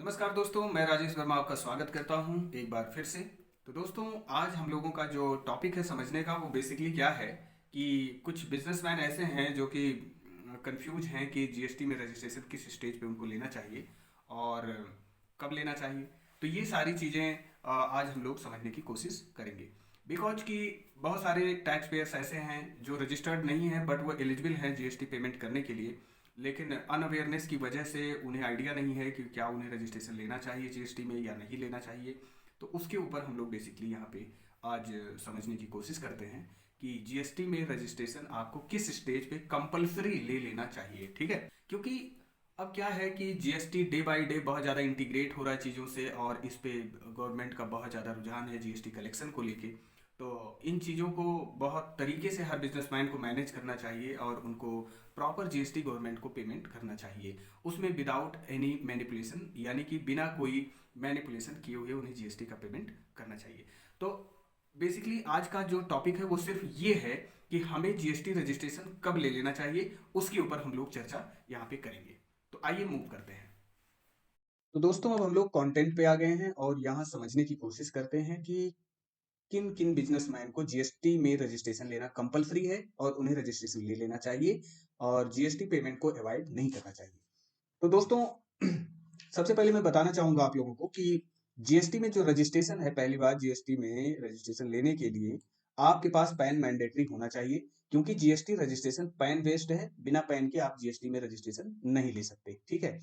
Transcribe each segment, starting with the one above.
नमस्कार दोस्तों, मैं राजेश वर्मा आपका स्वागत करता हूं एक बार फिर से। तो दोस्तों, आज हम लोगों का जो टॉपिक है समझने का वो बेसिकली क्या है कि कुछ बिजनेसमैन ऐसे हैं जो कि कंफ्यूज हैं कि जीएसटी में रजिस्ट्रेशन किस स्टेज पे उनको लेना चाहिए और कब लेना चाहिए। तो ये सारी चीज़ें आज हम लोग समझने की कोशिश करेंगे। बिकॉज कि बहुत सारे टैक्स पेयर्स ऐसे हैं जो रजिस्टर्ड नहीं हैं बट वो एलिजिबल हैं जीएसटी पेमेंट करने के लिए, लेकिन अनअवेयरनेस की वजह से उन्हें आइडिया नहीं है कि क्या उन्हें रजिस्ट्रेशन लेना चाहिए जीएसटी में या नहीं लेना चाहिए। तो उसके ऊपर हम लोग बेसिकली यहाँ पे आज समझने की कोशिश करते हैं कि जीएसटी में रजिस्ट्रेशन आपको किस स्टेज पे कंपलसरी ले लेना चाहिए। ठीक है, क्योंकि अब क्या है कि जीएसटी डे बाय डे बहुत ज़्यादा इंटीग्रेट हो रहा है चीज़ों से और इस पे गवर्नमेंट का बहुत ज़्यादा रुझान है जीएसटी कलेक्शन को लेके। तो इन चीज़ों को बहुत तरीके से हर बिजनेसमैन को मैनेज करना चाहिए और उनको प्रॉपर जीएसटी गवर्नमेंट को पेमेंट करना चाहिए, उसमें विदाउट एनी मैनिपुलेशन, यानी कि बिना कोई मैनिपुलेशन किए हुए उन्हें जीएसटी का पेमेंट करना चाहिए। तो बेसिकली आज का जो टॉपिक है वो सिर्फ ये है कि हमें जीएसटी रजिस्ट्रेशन कब ले लेना चाहिए, उसके ऊपर हम लोग चर्चा यहाँ पे करेंगे। तो आइए मूव करते हैं। तो दोस्तों, अब हम लोग कंटेंट पे आ गए हैं और यहाँ समझने की कोशिश करते हैं कि किन किन बिजनेसमैन को जीएसटी में रजिस्ट्रेशन लेना कंपलसरी है और उन्हें रजिस्ट्रेशन ले लेना चाहिए और जीएसटी पेमेंट को अवॉइड नहीं करना चाहिए। तो दोस्तों, सबसे पहले मैं बताना चाहूंगा आप लोगों को कि जीएसटी में जो रजिस्ट्रेशन है, पहली बात जीएसटी में रजिस्ट्रेशन लेने के लिए आपके पास पैन मैंडेटरी होना चाहिए, क्योंकि जीएसटी रजिस्ट्रेशन पैन बेस्ड है। बिना पैन के आप जीएसटी में रजिस्ट्रेशन नहीं ले सकते। ठीक है,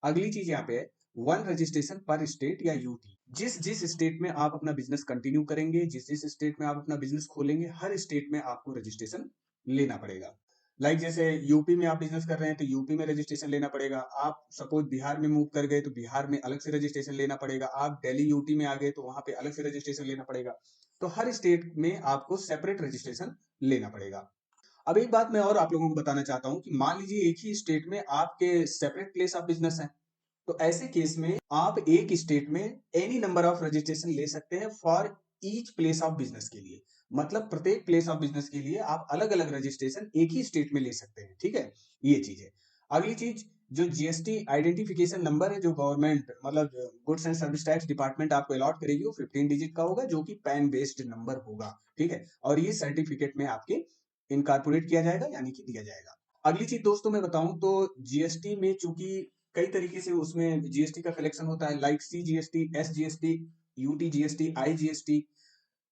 अगली चीज यहाँ पे है वन रजिस्ट्रेशन पर स्टेट या यूटी। जिस जिस स्टेट में आप अपना बिजनेस कंटिन्यू करेंगे, जिस जिस स्टेट में आप अपना बिजनेस खोलेंगे, हर स्टेट में आपको रजिस्ट्रेशन लेना पड़ेगा। जैसे यूपी में आप बिजनेस कर रहे हैं तो यूपी में रजिस्ट्रेशन लेना पड़ेगा। आप सपोज बिहार में मूव कर गए तो बिहार में अलग से रजिस्ट्रेशन लेना पड़ेगा। आप दिल्ली यूटी में आ गए तो वहां पे अलग से रजिस्ट्रेशन लेना पड़ेगा। तो हर स्टेट में आपको सेपरेट रजिस्ट्रेशन लेना पड़ेगा। अब एक बात मैं और आप लोगों को बताना चाहता हूँ कि मान लीजिए एक ही स्टेट में आपके सेपरेट प्लेस ऑफ बिजनेस है, तो ऐसे केस में आप एक स्टेट में एनी नंबर ऑफ रजिस्ट्रेशन ले सकते हैं for each place of business के लिए। मतलब प्रत्येक प्लेस ऑफ बिजनेस के लिए आप अलग अलग रजिस्ट्रेशन एक ही स्टेट में ले सकते हैं। ठीक है, ये चीज है। अगली चीज, जो जीएसटी आइडेंटिफिकेशन नंबर है जो गवर्नमेंट मतलब goods and service tax department आपको अलॉट करेगी, वो 15 डिजिट का होगा, जो कि पैन बेस्ड नंबर होगा। ठीक है, और ये सर्टिफिकेट में आपके इनकारपोरेट किया जाएगा, यानी कि दिया जाएगा। अगली चीज दोस्तों मैं बताऊं तो जीएसटी में चूंकि कई तरीके से उसमें जीएसटी का कलेक्शन होता है, like C GST, S GST, UT GST, I GST.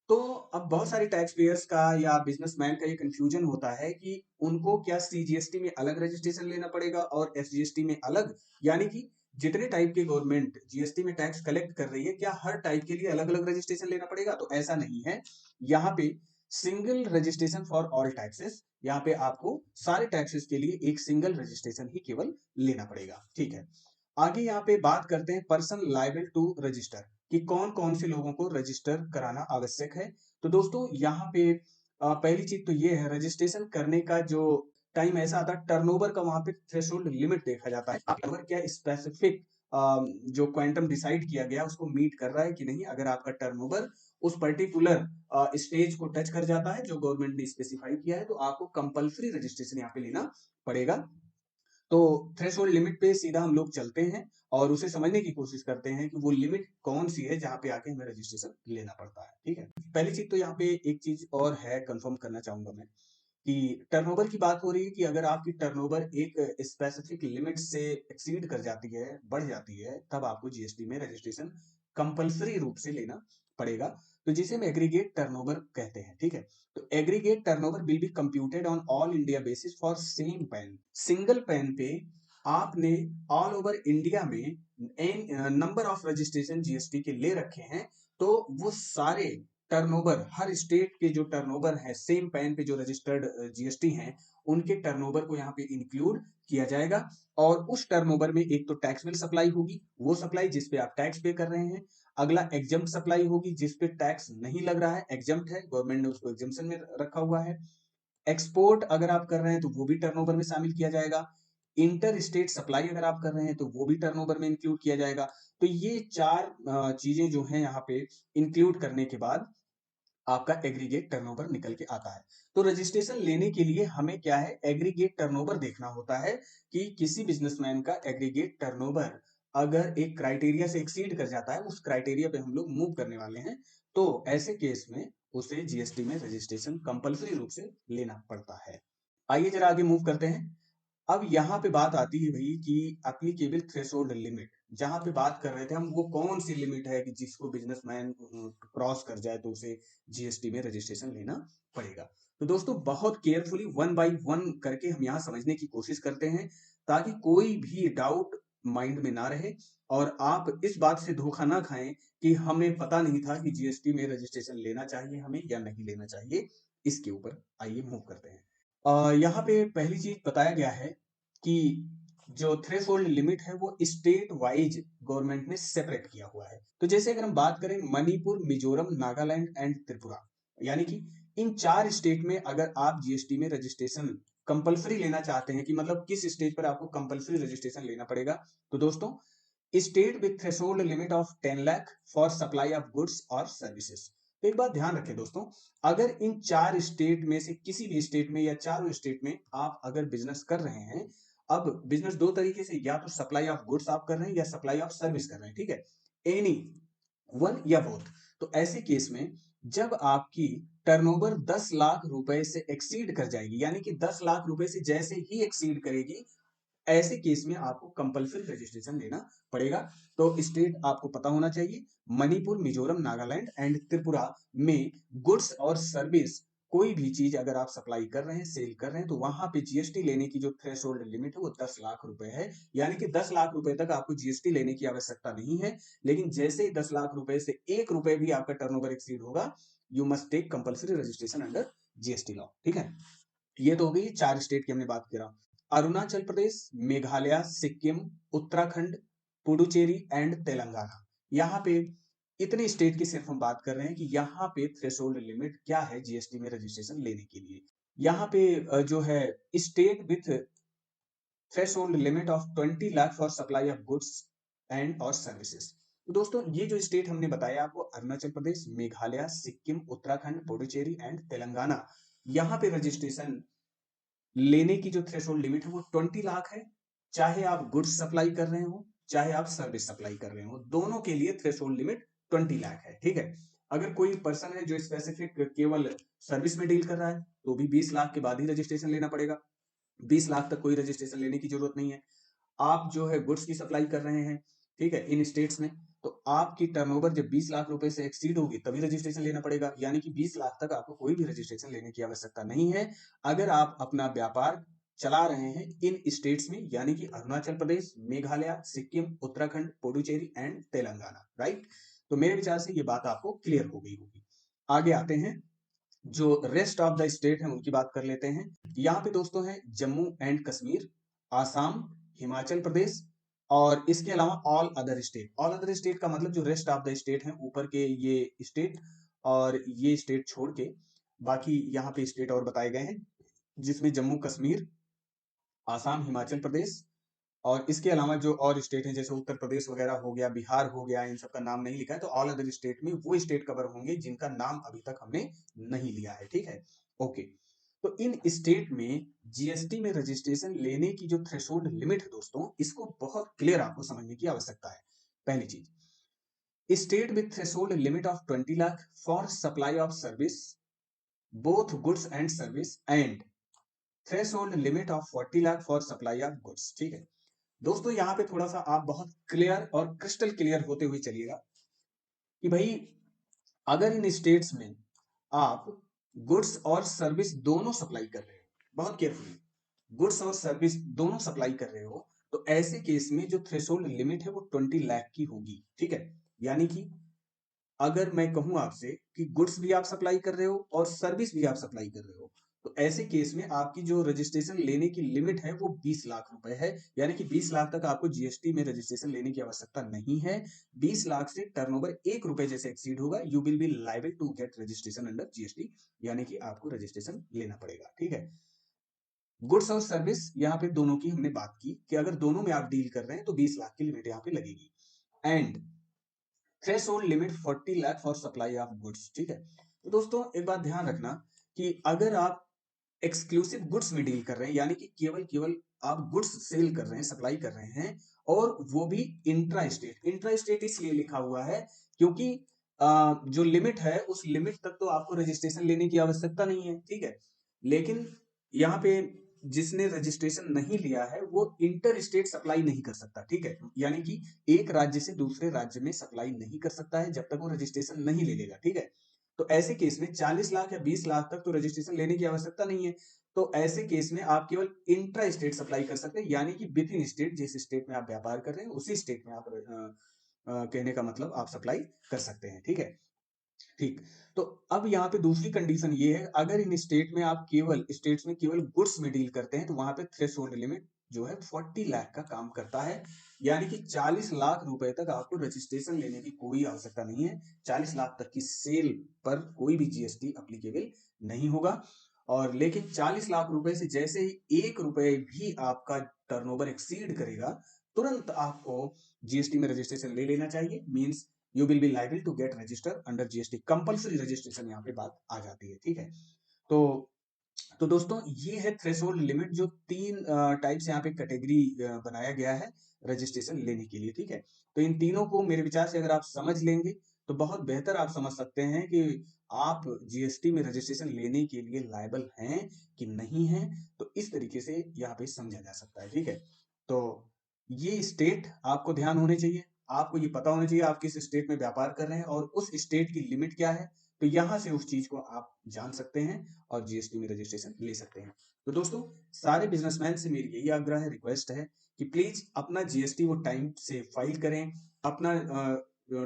तो अब बहुत सारे टैक्स पेयर्स का या बिजनेसमैन का ये कंफ्यूजन होता है कि उनको क्या सी जीएसटी में अलग रजिस्ट्रेशन लेना पड़ेगा और एस जीएसटी में अलग, यानी कि जितने टाइप के गवर्नमेंट जीएसटी में टैक्स कलेक्ट कर रही है क्या हर टाइप के लिए अलग अलग रजिस्ट्रेशन लेना पड़ेगा। तो ऐसा नहीं है। यहाँ पे single registration for all taxes, यहाँ पे आपको सारे टैक्सेस के लिए एक सिंगल रजिस्ट्रेशन ही केवल लेना पड़ेगा। ठीक है, आगे यहाँ पे बात करते हैं पर्सन लायबल टू रजिस्टर, कि कौन कौन से लोगों को रजिस्टर कराना आवश्यक है। तो दोस्तों यहाँ पे पहली चीज तो ये है, रजिस्ट्रेशन करने का जो टाइम ऐसा आता है, टर्नओवर का वहां पे थ्रेशोल्ड लिमिट देखा जाता है। टर्नओवर क्या स्पेसिफिक जो क्वांटम डिसाइड किया गया उसको मीट कर रहा है कि नहीं। अगर आपका टर्नओवर उस पर्टिकुलर स्टेज को टच कर जाता है जो गवर्नमेंट ने स्पेसिफाई किया है, तो आपको कंपलसरी रजिस्ट्रेशन यहाँ पे लेना पड़ेगा। तो थ्रेशोल्ड लिमिट पे सीधा हम लोग चलते हैं और उसे समझने की कोशिश करते हैं कि वो लिमिट कौन सी है जहां पे आके हमें रजिस्ट्रेशन लेना पड़ता है। ठीक है, पहली चीज तो यहाँ पे एक चीज और है, कंफर्म करना चाहूंगा मैं कि टर्नओवर की बात हो रही है कि अगर आपकी टर्नओवर एक स्पेसिफिक लिमिट से एक्सीड कर जाती है, बढ़ जाती है, तब आपको जीएसटी में रजिस्ट्रेशन कंपलसरी रूप से लेना पड़ेगा। तो जिसे हम एग्रीगेट टर्नओवर कहते हैं। ठीक है, तो aggregate turnover will be computed on all India basis for same pan. Single pan पे आपने ऑल ओवर इंडिया में नंबर ऑफ रजिस्ट्रेशन जीएसटी के ले रखे हैं, तो वो सारे टर्नओवर, हर स्टेट के जो टर्नओवर है सेम पैन पे जो रजिस्टर्ड जीएसटी हैं, उनके टर्नओवर को यहाँ पे इंक्लूड किया जाएगा। और उस टर्नओवर में एक तो टैक्स बिल सप्लाई होगी, वो सप्लाई जिस पे आप टैक्स पे कर रहे हैं। अगला एग्जम्प्ट सप्लाई होगी, जिस पे टैक्स नहीं लग रहा है, एग्जम्प्ट है, गवर्नमेंट ने उसको एग्जम्पशन में रखा हुआ है। एक्सपोर्ट अगर आप कर रहे हैं तो वो भी टर्नओवर में शामिल किया जाएगा। इंटर स्टेट सप्लाई अगर आप कर रहे हैं तो वो भी टर्नओवर में इंक्लूड किया जाएगा। तो ये चार चीजें जो हैं यहाँ पे इंक्लूड करने के बाद आपका एग्रीगेट टर्नओवर निकल के आता है। तो रजिस्ट्रेशन लेने के लिए हमें क्या है, एग्रीगेट टर्नओवर देखना होता है कि किसी बिजनेसमैन का एग्रीगेट टर्नओवर अगर एक क्राइटेरिया से एक्सीड कर जाता है, उस क्राइटेरिया पे हम लोग मूव करने वाले हैं, तो ऐसे केस में उसे जीएसटी में रजिस्ट्रेशन कंपलसरी रूप से लेना पड़ता है। आइए जरा आगे मूव करते हैं। अब यहाँ पे बात आती है भाई कि एप्लीकेबल थ्रेशोल्ड लिमिट, जहां पे बात कर रहे थे हम, वो कौन सी लिमिट है कि जिसको बिजनेसमैन क्रॉस कर जाए तो उसे जीएसटी में रजिस्ट्रेशन लेना पड़ेगा। तो दोस्तों बहुत केयरफुली वन बाय वन करके हम यहाँ समझने की कोशिश करते हैं, ताकि कोई भी डाउट माइंड में ना रहे और आप इस बात से धोखा ना खाएं कि हमें पता नहीं था कि जीएसटी में रजिस्ट्रेशन लेना चाहिए हमें या नहीं लेना चाहिए। इसके ऊपर आइए मूव करते हैं। यहाँ पे पहली चीज बताया गया है कि जो थ्रेशोल्ड लिमिट है वो स्टेट वाइज गवर्नमेंट ने सेपरेट किया हुआ है। तो जैसे अगर हम बात करें मणिपुर, मिजोरम, नागालैंड एंड त्रिपुरा, यानी कि इन 4 स्टेट में अगर आप जीएसटी में रजिस्ट्रेशन कंपलसरी लेना चाहते हैं कि मतलब किस स्टेट पर आपको कंपलसरी रजिस्ट्रेशन लेना पड़ेगा, तो दोस्तों state with threshold limit of 10 lakh for supply of goods और सर्विसेज। तो एक बात ध्यान रखें दोस्तों, अगर इन 4 स्टेट में से किसी भी स्टेट में या चारों स्टेट में आप अगर बिजनेस कर रहे हैं, अब बिजनेस दो तरीके से, या तो सप्लाई ऑफ गुड्स आप कर रहे हैं या सप्लाई ऑफ सर्विस कर रहे हैं, ठीक है, एनी वन या बोथ। तो ऐसे केस में जब आपकी टर्नओवर 10 लाख रुपए से एक्सीड कर जाएगी, यानी कि 10 लाख रुपए से जैसे ही एक्सीड करेगी, ऐसे केस में आपको कंपलसरी रजिस्ट्रेशन लेना पड़ेगा। तो स्टेट आपको पता होना चाहिए, मणिपुर, मिजोरम, नागालैंड एंड त्रिपुरा में गुड्स और सर्विस कोई भी चीज अगर आप सप्लाई कर रहे हैं, सेल कर रहे हैं, तो वहां पे जीएसटी लेने की जो थ्रेशोल्ड लिमिट है वो 10 लाख रुपए है। यानी कि 10 लाख रुपए तक आपको जीएसटी लेने की आवश्यकता नहीं है, लेकिन जैसे ही 10 लाख रुपए से 1 रुपए भी आपका टर्नओवर एक्सीड होगा, you must take compulsory registration under GST law, ठीक है। ये तो हो गई 4 स्टेट की हमने बात करा। अरुणाचल प्रदेश, मेघालय, सिक्किम, उत्तराखंड, पुडुचेरी एंड तेलंगाना, यहाँ पे इतने स्टेट की सिर्फ हम बात कर रहे हैं कि यहाँ पे थ्रेशोल्ड लिमिट क्या है जीएसटी में रजिस्ट्रेशन लेने के लिए। यहाँ पे जो है state with threshold limit of 20 lakh for supply of goods and और सर्विसेज। तो दोस्तों ये जो स्टेट हमने बताया आपको, अरुणाचल प्रदेश, मेघालय, सिक्किम, उत्तराखंड, पुडुचेरी एंड तेलंगाना, यहाँ पे रजिस्ट्रेशन लेने की जो थ्रेशोल्ड लिमिट है वो 20 लाख है। चाहे आप गुड्स सप्लाई कर रहे हो, चाहे आप सर्विस सप्लाई कर रहे हो, दोनों के लिए थ्रेशोल्ड लिमिट 20 लाख है, ठीक है। अगर कोई पर्सन है जो स्पेसिफिक केवल सर्विस में डील कर रहा है, तो भी 20 लाख के बाद ही रजिस्ट्रेशन लेना पड़ेगा। 20 लाख तक कोई रजिस्ट्रेशन लेने की जरूरत नहीं है। आप जो है गुड्स की सप्लाई कर रहे हैं, ठीक है, इन स्टेट्स में, तो आपकी टर्नओवर जब 20 लाख रुपए से एक्सीड होगी तभी रजिस्ट्रेशन लेना पड़ेगा। यानी कि 20 लाख तक आपको कोई भी रजिस्ट्रेशन लेने की आवश्यकता नहीं है अगर आप अपना व्यापार चला रहे हैं इन स्टेट्स में, यानी कि अरुणाचल प्रदेश, मेघालय, सिक्किम, उत्तराखंड, पुडुचेरी एंड तेलंगाना, राइट। तो मेरे विचार से ये बात आपको क्लियर हो गई होगी। आगे आते हैं, जो रेस्ट ऑफ द स्टेट है उनकी बात कर लेते हैं। यहाँ पे दोस्तों है जम्मू एंड कश्मीर, आसाम, हिमाचल प्रदेश और इसके अलावा all other state. All other state का मतलब जो रेस्ट ऑफ द स्टेट है, ऊपर के ये स्टेट और ये स्टेट छोड़ के बाकी यहाँ पे स्टेट और बताए गए हैं, जिसमें जम्मू कश्मीर, आसाम, हिमाचल प्रदेश और इसके अलावा जो और स्टेट हैं जैसे उत्तर प्रदेश वगैरह हो गया, बिहार हो गया, इन सबका नाम नहीं लिखा है। तो ऑल अदर स्टेट में वो स्टेट कवर होंगे जिनका नाम अभी तक हमने नहीं लिया है, ठीक है, ओके। तो इन स्टेट में जीएसटी में रजिस्ट्रेशन लेने की जो थ्रेशोल्ड लिमिट है दोस्तों, इसको बहुत क्लियर आपको समझने की आवश्यकता है। पहली चीज, state with threshold limit of 20 lakh for supply of service, both goods and service, and threshold limit of 40 lakh for supply of goods, ठीक है। दोस्तों यहाँ पे थोड़ा सा आप बहुत क्लियर और क्रिस्टल क्लियर होते हुए चलिएगा कि भाई अगर इन स्टेट्स में आप गुड्स और सर्विस दोनों सप्लाई कर रहे हो, बहुत केयरफुली, गुड्स और सर्विस दोनों सप्लाई कर रहे हो, तो ऐसे केस में जो थ्रेशोल्ड लिमिट है वो 20 लाख की होगी, ठीक है। यानी कि अगर मैं कहूं आपसे कि गुड्स भी आप सप्लाई कर रहे हो और सर्विस भी आप सप्लाई कर रहे हो, तो ऐसे केस में आपकी जो रजिस्ट्रेशन लेने की लिमिट है वो 20 लाख रुपए है। यानी कि 20 लाख तक आपको जीएसटी में रजिस्ट्रेशन लेने की आवश्यकता नहीं है। 20 लाख से टर्नओवर 1 रुपए जैसे एक्सीड होगा, you will be liable to get registration under GST, यानी कि आपको रजिस्ट्रेशन लेना पड़ेगा, ठीक है। गुड्स और सर्विस यहाँ पे दोनों की हमने बात की कि अगर दोनों में आप डील कर रहे हैं तो 20 लाख की लिमिट यहाँ पे लगेगी। And threshold limit 40 lakh for supply of goods, ठीक है। तो दोस्तों एक बात ध्यान रखना कि अगर आप एक्सक्लूसिव गुड्स में डील कर रहे हैं, यानी कि केवल केवल आप गुड्स सेल कर रहे हैं, सप्लाई कर रहे हैं, और वो भी इंट्रा स्टेट। इंट्रा स्टेट इसलिए लिखा हुआ है क्योंकि जो लिमिट है उस लिमिट तक तो आपको रजिस्ट्रेशन लेने की आवश्यकता नहीं है, ठीक है। लेकिन यहाँ पे जिसने रजिस्ट्रेशन नहीं लिया है वो इंटर स्टेट सप्लाई नहीं कर सकता, ठीक है। यानी कि एक राज्य से दूसरे राज्य में सप्लाई नहीं कर सकता है जब तक वो रजिस्ट्रेशन नहीं ले लेगा, ठीक है। तो ऐसे केस में 40 लाख या 20 लाख तक तो रजिस्ट्रेशन लेने की आवश्यकता नहीं है। तो ऐसे केस में आप केवल इंट्रा स्टेट सप्लाई कर सकते हैं, यानी कि विद इन स्टेट, जिस स्टेट में आप व्यापार कर रहे हैं उसी स्टेट में आप कहने का मतलब आप सप्लाई कर सकते हैं, ठीक है। ठीक। तो अब यहाँ पे दूसरी कंडीशन ये है, अगर इन स्टेट में आप केवल स्टेट्स में केवल गुड्स में डील करते हैं तो वहां पे थ्रेशोल्ड लिमिट जो है 40 लाख का काम करता है। यानी कि 40 लाख रुपए तक आपको रजिस्ट्रेशन लेने की कोई आवश्यकता नहीं है। 40 लाख तक की सेल पर कोई भी जीएसटी अप्लीकेबल नहीं होगा। और लेकिन 40 लाख रुपए से जैसे ही 1 रुपए भी आपका टर्नओवर एक्सीड करेगा, तुरंत आपको जीएसटी में रजिस्ट्रेशन ले लेना चाहिए। Means you will be liable to get register under GST. Compulsory registration यहाँ पे बात आ जाती है, ठीक है। तो तो दोस्तों ये है थ्रेशोल्ड लिमिट, जो 3 टाइप से यहाँ पे कैटेगरी बनाया गया है रजिस्ट्रेशन लेने के लिए, ठीक है। तो इन तीनों को मेरे विचार से अगर आप समझ लेंगे तो बहुत बेहतर आप समझ सकते हैं कि आप जीएसटी में रजिस्ट्रेशन लेने के लिए लायबल हैं कि नहीं हैं। तो इस तरीके से यहाँ पे समझा जा सकता है, ठीक है। तो ये स्टेट आपको ध्यान होने चाहिए, आपको ये पता होना चाहिए आप किस स्टेट में व्यापार कर रहे हैं और उस स्टेट की लिमिट क्या है। तो यहाँ से उस चीज को आप जान सकते हैं और जीएसटी में रजिस्ट्रेशन ले सकते हैं। तो दोस्तों, सारे बिजनेसमैन से मेरी यही आग्रह है, रिक्वेस्ट है कि प्लीज अपना जीएसटी वो टाइम से फाइल करें, अपना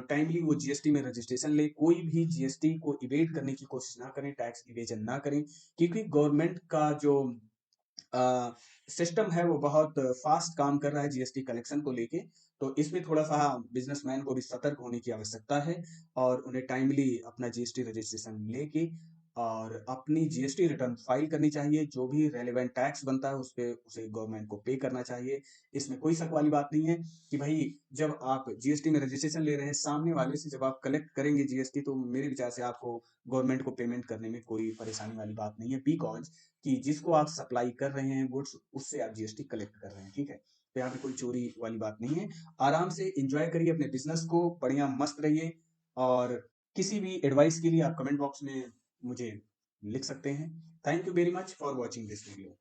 टाइमली वो जीएसटी में रजिस्ट्रेशन ले। कोई भी जीएसटी को इवेट करने की कोशिश ना करें, टैक्स इवेजन ना करें, क्योंकि गवर्नमेंट का जो सिस्टम है वो बहुत फास्ट काम कर रहा है जीएसटी कलेक्शन को लेके। तो इसमें थोड़ा सा बिजनेसमैन को भी सतर्क होने की आवश्यकता है और उन्हें टाइमली अपना जीएसटी रजिस्ट्रेशन लेके और अपनी जीएसटी रिटर्न फाइल करनी चाहिए। जो भी रेलेवेंट टैक्स बनता है उस पे उसे गवर्नमेंट को पे करना चाहिए। इसमें कोई शक वाली बात नहीं है कि भाई जब आप जीएसटी में रजिस्ट्रेशन ले रहे हैं, सामने वाले से जब आप कलेक्ट करेंगे जीएसटी, तो मेरे विचार से आपको गवर्नमेंट को पेमेंट करने में कोई परेशानी वाली बात नहीं है, बिकॉज कि जिसको आप सप्लाई कर रहे हैं गुड्स, उससे आप जीएसटी कलेक्ट कर रहे हैं, ठीक है। तो यहाँ पे कोई चोरी वाली बात नहीं है। आराम से एंजॉय करिए अपने बिजनेस को, बढ़िया मस्त रहिए। और किसी भी एडवाइस के लिए आप कमेंट बॉक्स में मुझे लिख सकते हैं। Thank you very much for watching this video.